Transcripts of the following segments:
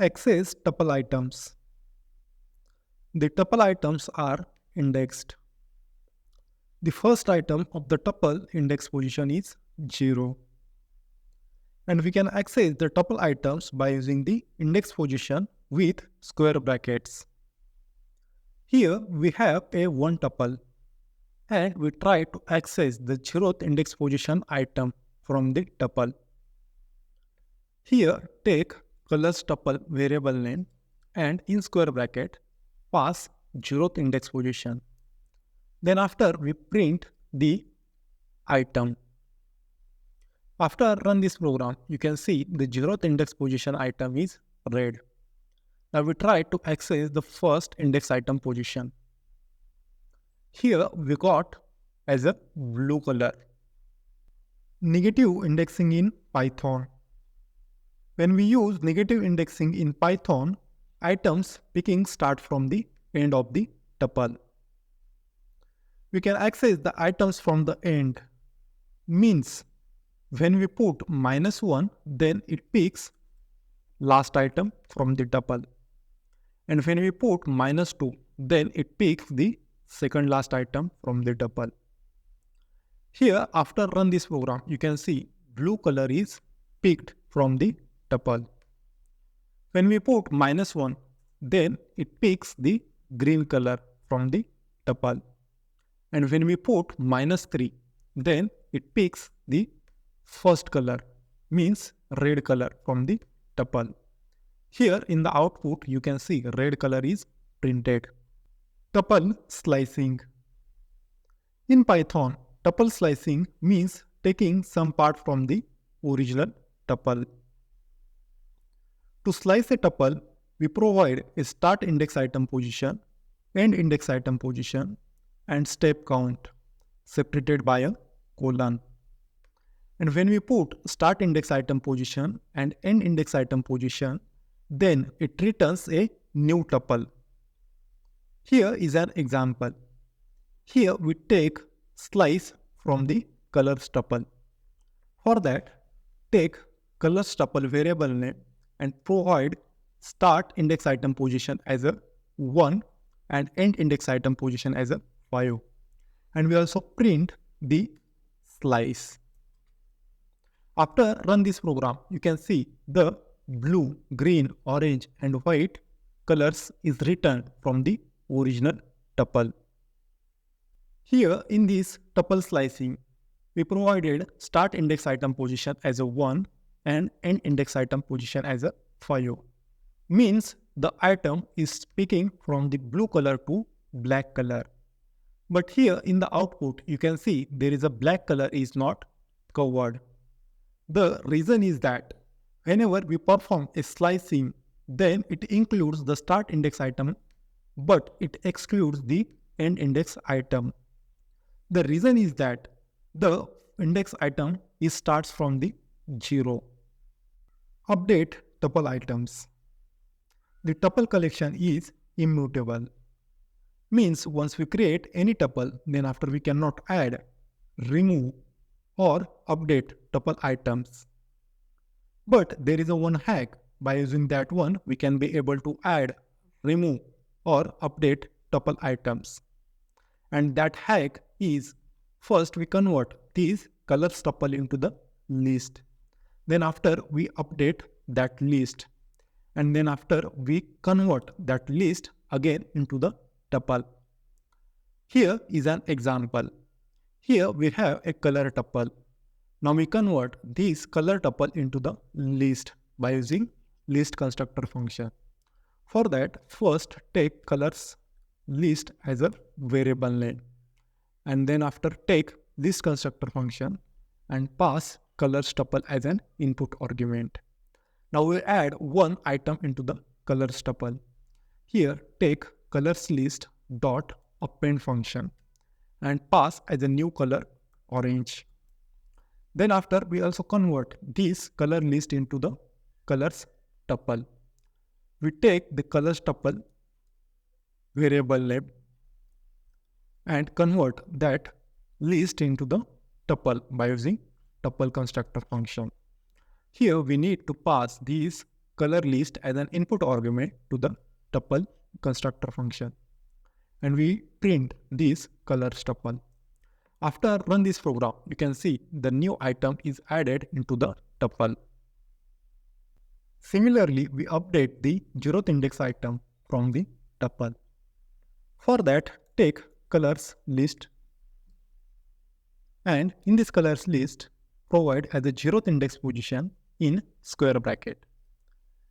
Access tuple items. The tuple items are indexed. The first item of the tuple index position is 0. And we can access the tuple items by using the index position with square brackets. Here we have a 1 tuple and we try to access the 0th index position item from the tuple. Here take colors tuple variable name and in square bracket pass 0th index position. Then after we print the item. After run this program, you can see the 0th index position item is red. Now we try to access the first index item position. Here we got as a blue color. Negative indexing in Python. When we use negative indexing in Python, items picking start from the end of the tuple. We can access the items from the end. Means when we put -1, then it picks last item from the tuple. And when we put -2, then it picks the second last item from the tuple. Here, after run this program, you can see blue color is picked from the tuple. When we put -1, then it picks the green color from the tuple. And when we put -3, then it picks the first color, means red color from the tuple. Here in the output, you can see red color is printed. Tuple slicing. In Python, tuple slicing means taking some part from the original tuple. To slice a tuple, we provide a start index item position, end index item position, and step count separated by a colon. And when we put start index item position and end index item position, then it returns a new tuple. Here is an example. Here we take slice from the colors tuple. For that, take colors tuple variable name and provide start index item position as a 1 and end index item position as a 5. And we also print the slice. After run this program, you can see the blue, green, orange and white colors is returned from the original tuple. Here in this tuple slicing, we provided start index item position as a 1 and end index item position as a 5. Means the item is picking from the blue color to black color. But here in the output, you can see there is a black color is not covered. The reason is that whenever we perform a slicing, then it includes the start index item, but it excludes the end index item. The reason is that the index item starts from the 0. Update tuple items. The tuple collection is immutable. Means once we create any tuple, then after we cannot add, remove or update tuple items. But there is a one hack. By using that one, we can be able to add, remove or update tuple items. And that hack is, first we convert these colors tuple into the list. Then after we update that list. And then after we convert that list again into the tuple. Here is an example. Here we have a color tuple. Now we convert this color tuple into the list by using list constructor function. For that, first take colors list as a variable name. And then after take list constructor function and pass colors tuple as an input argument. Now we add one item into the colors tuple. Here take colors list dot append function and pass as a new color orange. Then after we also convert this color list into the colors tuple. We take the colors tuple variable name and convert that list into the tuple by using tuple constructor function. Here we need to pass these color list as an input argument to the tuple constructor function. And we print this colors tuple. After run this program, you can see the new item is added into the tuple. Similarly, we update the 0th index item from the tuple. For that, take colors list, and in this colors list, provide as a 0th index position in square bracket.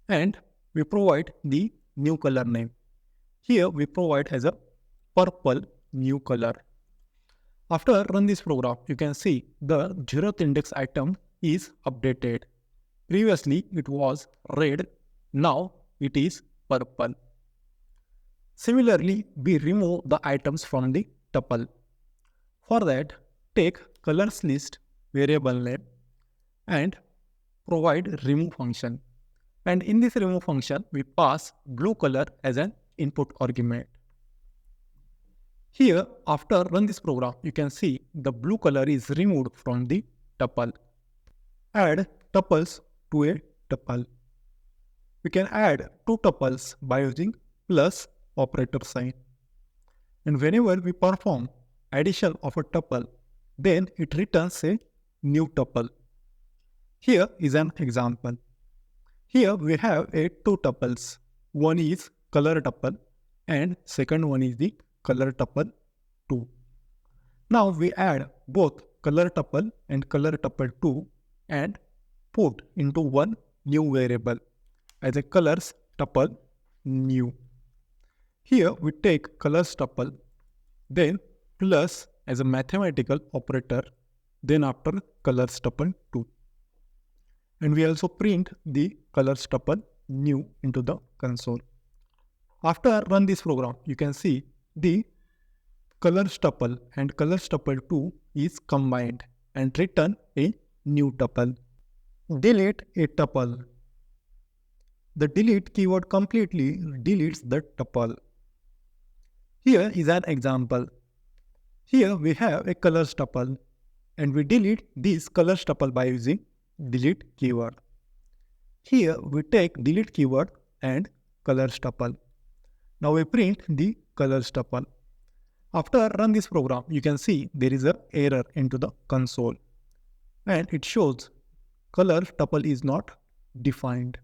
And we provide the new color name. Here we provide as a purple new color. After run this program, you can see the 0th index item is updated. Previously it was red, now it is purple. Similarly, we remove the items from the tuple. For that, take colors list variable name and provide remove function. And in this remove function, we pass blue color as an input argument. Here, after run this program, you can see the blue color is removed from the tuple. Add tuples to a tuple. We can add two tuples by using plus operator sign. And whenever we perform addition of a tuple, then it returns a new tuple. Here is an example. Here we have two tuples. One is color tuple and second one is the color tuple 2. Now we add both color tuple and color tuple 2 and put into one new variable as a colors tuple new. Here we take colors tuple, then plus as a mathematical operator, then after colors tuple 2. And we also print the colors tuple new into the console. After run this program, you can see the colors tuple and colors tuple 2 is combined and return a new tuple. Delete a tuple. The delete keyword completely deletes the tuple. Here is an example. Here we have a colors tuple and we delete this colors tuple by using delete keyword. Here we take delete keyword and colors tuple. Now we print the colors tuple. After run this program, you can see there is an error into the console and it shows color tuple is not defined.